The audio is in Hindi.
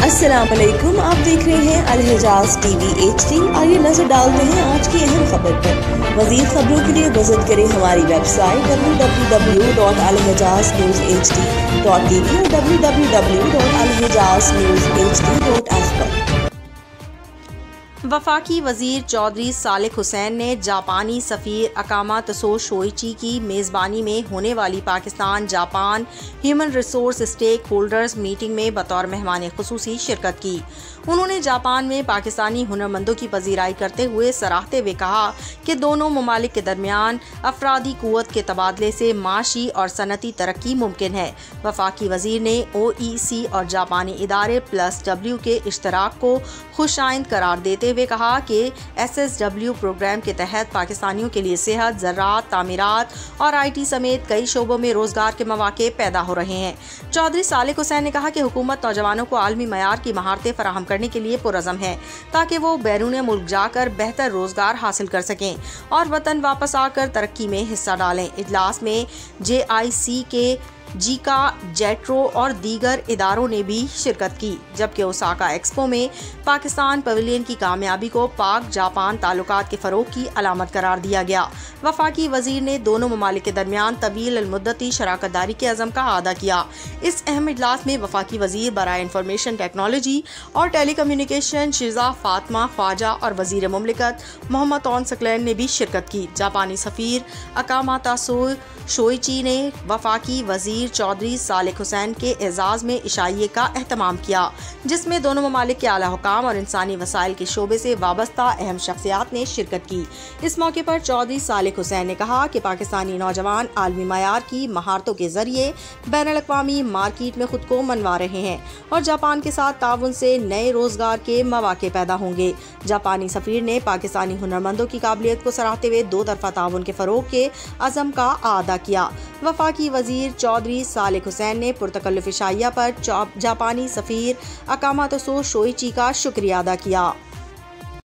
अस्सलाम वालेकुम, आप देख रहे हैं अलहिजाज टीवी HD। आइए नजर डालते हैं आज की अहम खबर पर। मज़ीद खबरों के लिए विजिट करें हमारी वेबसाइट www.alhijaznewshd.tv और www.alhijaznewshd.ask पर। वफाकी वजीर चौधरी सालिक हुसैन ने जापानी सफ़ीर अकामा तसो शोइची की मेज़बानी में होने वाली Pakistan Japan human resource stakeholders meeting में बतौर मेहमान खुसूसी शिरकत की। उन्होंने जापान में पाकिस्तानी हुनरमंदों की पजीराई करते हुए सराहते हुए कहा कि दोनों ममालिक के दरमियान अफरादी कुव्वत के तबादले से माशी और सनती तरक्की मुमकिन है। वफाकी वजीर ने OEC और जापानी इदारे +W के इश्तराक को खुशाइंद करार देते हुए कहा कि SSW प्रोग्राम के तहत पाकिस्तानियों के लिए सेहत, ज़राअत, तामीरात और IT समेत कई शोबों में रोजगार के मौके पैदा हो रहे हैं। चौधरी सालिक हुसैन ने कहा कि हुकूमत नौजवानों को आलमी मयार की महारतें फराहम करने के लिए पुरज़म है ताकि वो बैरून मुल्क जाकर बेहतर रोजगार हासिल कर सकें और वतन वापस आकर तरक्की में हिस्सा डालें। इजलास में JIC के जीका, जेट्रो और दीगर इदारों ने भी शिरकत की, जबकि ओसाका एक्सपो में पाकिस्तान पवेलियन की कामयाबी को पाक जापान ताल्लुकात के फ़रोग की अलामत करार दिया गया। वफाकी वजीर ने दोनों ममालिक के दरमियान तवील मुद्दती शराकत दारी के अज़म का आदा किया। इस अहम इजलास में वफाकी वजीर बराए इंफॉर्मेशन टेक्नोलॉजी और टेली कम्युनिकेशन शिजा फातिमा ख्वाजा और वजीर मुमलिकत मोहम्मद तौन सकलैन ने भी शिरकत की। जापानी सफ़ीर अकामा तसो शोइची ने वफाकी वजीर चौधरी सालिक हुसैन के एजाज़ में इशाइये का एहतमाम किया, जिसमें दोनों ममालिक के आला हुकाम और इंसानी वसाइल के शोबे से वाबस्ता अहम शख्सियात ने शिरकत की। इस मौके पर चौधरी सालिक हुसैन ने कहा कि पाकिस्तानी नौजवान आलमी मयार की महारतों के जरिए बैनुल-अक़वामी मार्केट में खुद को मनवा रहे हैं और जापान के साथ ताउन से नए रोजगार के मौके पैदा होंगे। जापानी सफ़ीर ने पाकिस्तानी हुनरमंदों की काबिलियत को सराहते हुए दो तरफा ताउन के फ़रोग के अज़म का आदा किया। वफाकी वजीर चौधरी सालिक हुसैन ने पुरतकल्लुफ़ इशाइया पर जापानी सफ़ीर अकामा तसो शोइची का शुक्रिया अदा किया।